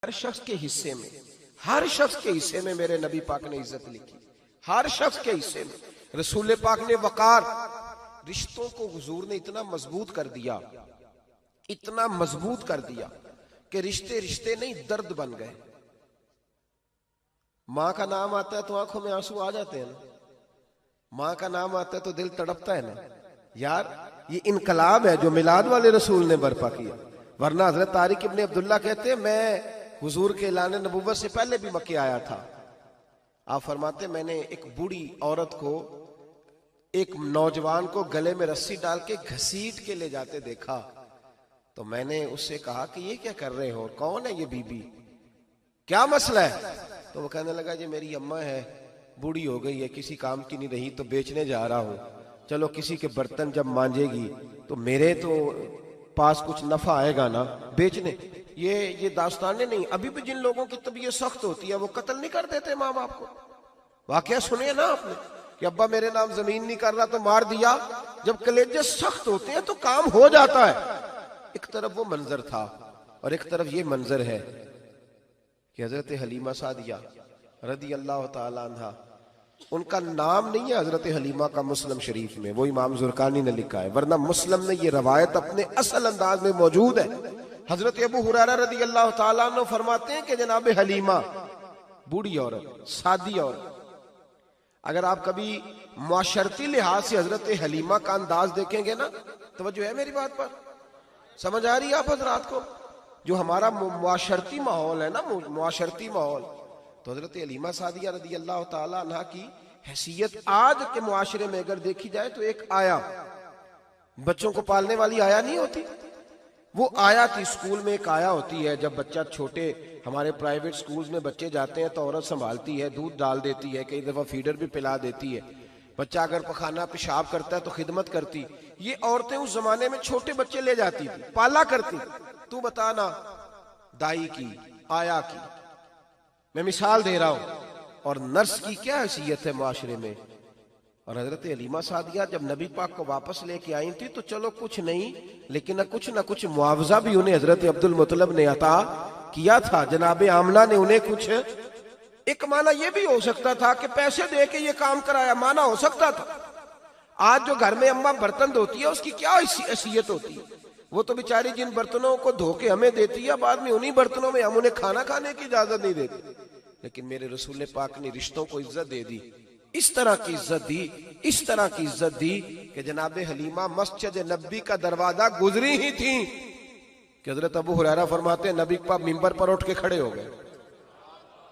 हर शख्स के हिस्से में, हर शख्स के हिस्से में मेरे नबी पाक ने इज्जत लिखी, हर शख्स के हिस्से में। रसूल पाक ने वकार, रिश्तों को हुजूर ने इतना मजबूत कर दिया, इतना मजबूत कर दिया कि रिश्ते रिश्ते नहीं दर्द बन गए। माँ का नाम आता है तो आंखों में आंसू आ जाते हैं ना, माँ का नाम आता है तो दिल तड़पता है ना यार। ये इनकलाब है जो मिलाद वाले रसूल ने बर्पा किया। वरना हजरत तारिक इब्ने अब्दुल्ला कहते हैं मैं हुजूर के ऐलान नबुव्वत से पहले भी मक्के आया था। आप फरमाते मैंने एक बूढ़ी औरत को, एक नौजवान को गले में रस्सी डाल के घसीट के ले जाते देखा, तो मैंने उससे कहा कि ये क्या कर रहे हो, कौन है ये बीबी, क्या मसला है? तो वो कहने लगा जी मेरी अम्मा है, बूढ़ी हो गई है, किसी काम की नहीं रही, तो बेचने जा रहा हूं। चलो किसी के बर्तन जब मांजेगी तो मेरे तो पास कुछ नफा आएगा ना बेचने। ये दास्तानें नहीं। अभी भी जिन लोगों की तबीयत सख्त होती है वो कत्ल नहीं कर देते माँ बाप को। वाकया सुनिए ना आपने कि अब्बा मेरे नाम जमीन नहीं कर रहा तो मार दिया। जब कलेजे सख्त होते हैं तो काम हो जाता है। एक तरफ वो मंजर था और एक तरफ ये मंजर है कि हजरत हलीमा सादिया रदी अल्लाह ताला अन्हा, उनका नाम नहीं है हजरत हलीमा का मुस्लिम शरीफ में, वो इमाम जुरकानी ने लिखा है, वरना मुस्लिम में ये रवायत अपने असल अंदाज में मौजूद है। हजरत अबू हुरैरा रदी अल्लाह ताला अन्हु फरमाते हैं कि जनाब हलीमा बूढ़ी औरत, सादी औरत। अगर आप कभी मुआशरती लिहाज से हजरत हलीमा का अंदाज देखेंगे ना, तवज्जो है मेरी बात पर, समझ आ रही है आप हजरात को? जो हमारा मुआशरती माहौल है ना, मुआशरती माहौल, तो हजरत हलीमा सादिया रदी अल्लाह ताला अन्हा की हैसियत आज के मुआशरे में अगर देखी जाए तो एक आया, बच्चों को पालने वाली आया नहीं होती, वो आया थी। स्कूल में एक आया होती है, जब बच्चा छोटे, हमारे प्राइवेट स्कूल्स में बच्चे जाते हैं तो औरत संभालती है, दूध डाल देती है, कई दफा फीडर भी पिला देती है। बच्चा अगर पखाना पेशाब करता है तो खिदमत करती। ये औरतें उस जमाने में छोटे बच्चे ले जाती थी, पाला करती। तू बताना दाई की, आया की, मैं मिसाल दे रहा हूं। और नर्स की क्या हैसियत है माशरे में। और हजरत हलीमा सादिया जब नबी पाक को वापस लेके आई थी तो चलो कुछ नहीं, लेकिन ना कुछ मुआवजा भी उन्हें हजरत अब्दुल मुत्तलिब ने अता किया था। जनाब आमना ने उन्हें कुछ, एक माना यह भी हो सकता था कि पैसे दे के ये काम कराया, माना हो सकता था। आज जो घर में अम्मा बर्तन धोती है उसकी क्या हैसियत होती है? वो तो बेचारी जिन बर्तनों को धो के हमें देती है, बाद में उन्हीं बर्तनों में हम उन्हें खाना खाने की इजाजत नहीं देते। लेकिन मेरे रसूल पाक ने रिश्तों को इज्जत दे दी, इस तरह की इज्जत दी, इस तरह की इज्जत दी कि जनाब हलीमा मस्जिद नबी का दरवाजा गुजरी ही थी कि हजरत अबू हुरैरा फरमाते हैं नबी पाक मिंबर पर उठ के खड़े हो गए।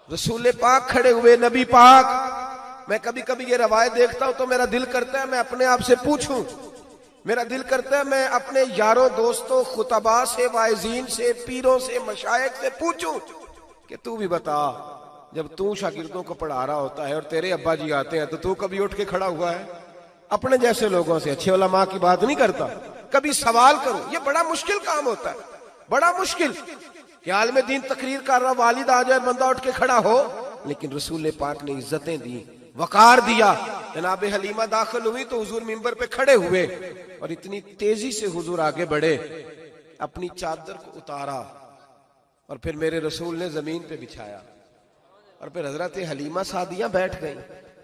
रसूल पाक खड़े हुए, नबी पाक। मैं कभी कभी ये रवायत देखता हूं तो मेरा दिल करता है मैं अपने आप से पूछूं, मेरा दिल करता है मैं अपने यारों दोस्तों खुतबा से, वाइजीन से, पीरों से, मशाइख से पूछूं कि तू भी बता, जब तू शागिर्दों को पढ़ा रहा होता है और तेरे अब्बा जी आते हैं तो तू कभी उठ के खड़ा हुआ है? अपने जैसे लोगों से, अच्छे उलमा की बात नहीं करता, कभी सवाल करो। ये बड़ा मुश्किल काम होता है, बड़ा मुश्किल कि आलिम दीन तकरीर कर रहा, वालिद आ जाए, बंदा उठ के खड़ा हो। लेकिन रसूल पाक ने इज्जतें दी, वकार दिया। जनाब हलीमा दाखिल हुई तो हुजूर मिंबर पे खड़े हुए और इतनी तेजी से हुजूर आगे बढ़े, अपनी चादर को उतारा और फिर मेरे रसूल ने जमीन पे बिछाया और फिर हजरत हलीमा सादिया बैठ गई।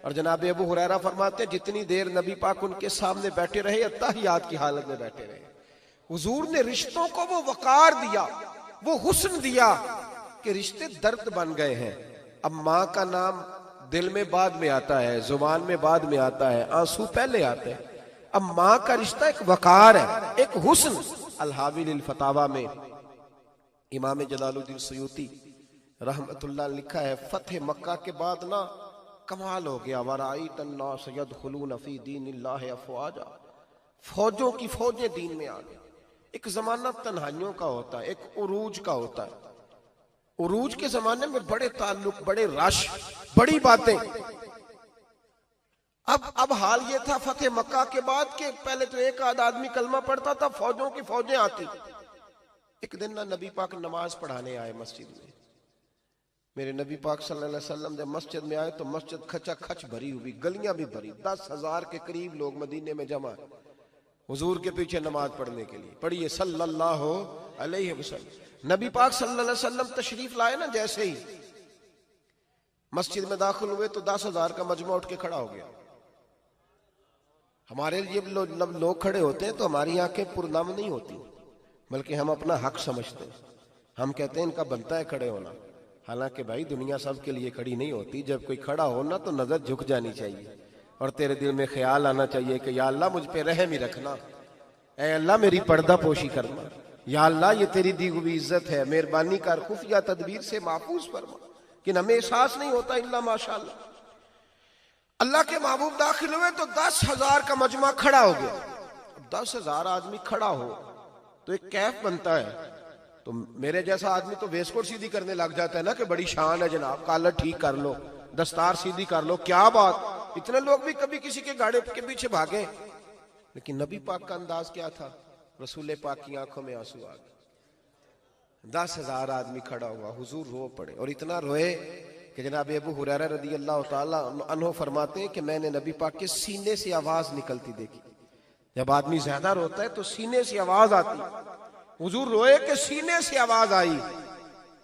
और जनाब अबू हुरैरा फरमाते जितनी देर नबी पाक उनके सामने बैठे रहे, अत्तहियात की हालत में बैठे रहे। हुजूर ने रिश्तों को वो वकार दिया, वो हुस्न दिया कि रिश्ते दर्द बन गए हैं। अब माँ का नाम दिल में बाद में आता है, जुबान में बाद में आता है, आंसू पहले आते हैं। अब माँ का रिश्ता एक वकार है, एक हुस्न। अल-हावी लिल फतावा में इमाम जलालुद्दीन सयूती रहमतुल्लाह लिखा है, फतेह मक्का के बाद ना कमाल हो गया, वराईत अन्नास यदखुलून फी दीनिल्लाहि अफवाजा, फौजों की फौजें दीन में आ गई। एक जमाना तन्हाइयों का होता है, एक उरूज का होता है। उरूज के जमाने में बड़े ताल्लुक, बड़े रश, बड़ी बातें। अब हाल ये था फतेह मक्का के बाद के पहले तो एक आध आदमी कलमा पढ़ता था, फौजों की फौजें आती। एक दिन ना नबी पाक नमाज पढ़ाने आए मस्जिद में। मेरे नबी पाक सल्लल्लाहु अलैहि वसल्लम जब मस्जिद में आए तो मस्जिद खचा खच भरी हुई, गलियां भी भरी, 10,000 के करीब लोग मदीने में जमा। हुजूर के पीछे नमाज पढ़ने के लिए। पढ़िए सल्लल्लाहु अलैहि वसल्लम। नबी पाक सल्लल्लाहु अलैहि वसल्लम तशरीफ लाए ना, जैसे ही मस्जिद में दाखिल हुए तो 10,000 का मजमा उठ के खड़ा हो गया। हमारे लिए लोग खड़े होते हैं तो हमारी आंखें पुरनम नहीं होती, बल्कि हम अपना हक समझते हैं। हम कहते हैं इनका बनता है खड़े होना। हालांकि भाई दुनिया सब के लिए खड़ी नहीं होती। जब कोई खड़ा हो ना तो नजर झुक जानी चाहिए और तेरे दिल में ख्याल आना चाहिए कि या अल्लाह मुझ पे रहम ही रखना, ऐ अल्लाह मेरी पर्दा पोशी करना, या अल्लाह ये तेरी दी हुई इज्जत है, मेहरबानी कर, खुफिया तदबीर से महफूज फरमा। कि हमें एहसास नहीं होता इल्ला माशाअल्लाह। अल्लाह के महबूब दाखिल हुए तो 10,000 का मजमा खड़ा हो गया। 10,000 आदमी खड़ा हो तो एक कैफ बनता है। तो मेरे जैसा आदमी तो वेस्टकोट सीधी करने लग जाता है ना कि बड़ी शान है जनाब, कॉलर ठीक कर लो, दस्तार सीधी कर लो, क्या बात। इतने लोग भी कभी किसी के गाड़े के पीछे भागे, लेकिन नबी पाक का अंदाज क्या था? रसूल पाक की आंखों में आंसू आ गए। 10,000 आदमी खड़ा हुआ, हुजूर रो पड़े और इतना रोए कि जनाब अबू हुरैरा रदी अल्लाह ताला अन्हु फरमाते हैं कि मैंने नबी पाक के सीने से आवाज निकलती देखी। जब आदमी ज्यादा रोता है तो सीने से आवाज आती। हुजूर रोए कि सीने से आवाज आई।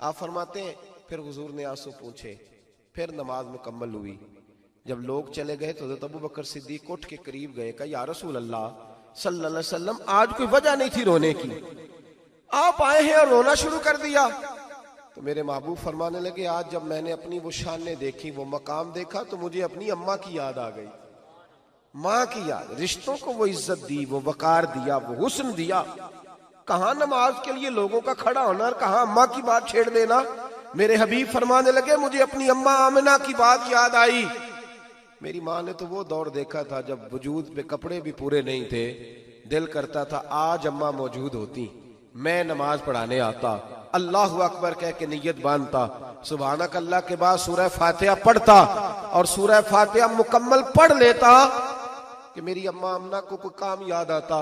आप फरमाते हैं फिर हुजूर ने आंसू पूछे, फिर नमाज मुकम्मल हुई। जब लोग चले गए तो हज़रत अबू बकर सिद्दीक उठ के करीब गए, कहा या रसूल अल्लाह सल्लल्लाहु अलैहि वसल्लम, आज कोई वजह नहीं थी रोने की, आप आए हैं और रोना शुरू कर दिया। तो मेरे महबूब फरमाने लगे, आज जब मैंने अपनी वो शानें देखी, वो मकाम देखा, तो मुझे अपनी अम्मा की याद आ गई। माँ की याद, रिश्तों को वो इज्जत दी, वो वकार दिया, वो हुस्न दिया। कहाँ नमाज के लिए लोगों का खड़ा होना और कहाँ अम्मा की बात छेड़ देना। मेरे हबीब फरमाने लगे, मुझे अपनी अम्मा आमिना की बात याद आई। मेरी माँ ने तो वो दौर देखा था जब वजूद पे कपड़े भी पूरे नहीं थे, दिल करता था आज अम्मा मौजूद होती, मैं नमाज पढ़ाने आता, अल्लाह अकबर कह के नियत बांधता, सुभानक अल्लाह के बाद सूरह फातिहा पढ़ता और सूरह फातिहा मुकम्मल पढ़ लेता कि मेरी अम्मा अम्ना को कोई काम याद आता।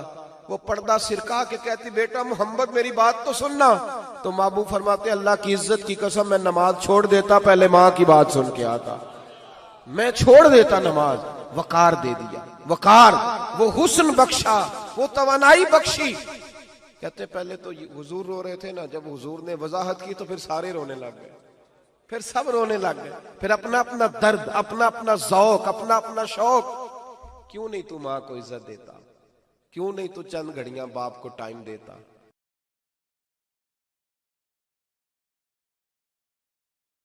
वो पर्दा सिरका के कहती, बेटा मोहम्मद मेरी बात तो सुनना। तो महबूब फरमाते, अल्लाह की इज्जत की कसम मैं नमाज छोड़ देता, पहले माँ की बात सुन के आता। मैं छोड़ देता नमाज। वकार दे दिया, वकार, वो हुस्न बख्शा, वो तवानाई बख्शी। कहते पहले तो हुजूर रो रहे थे ना, जब हुजूर ने वजाहत की तो फिर सारे रोने लग गए, फिर सब रोने लग गए। फिर अपना अपना दर्द, अपना अपना ज़ौक, अपना अपना शौक। क्यों नहीं तू माँ को इज्जत देता? क्यों नहीं तू चंद घड़ियां बाप को टाइम देता?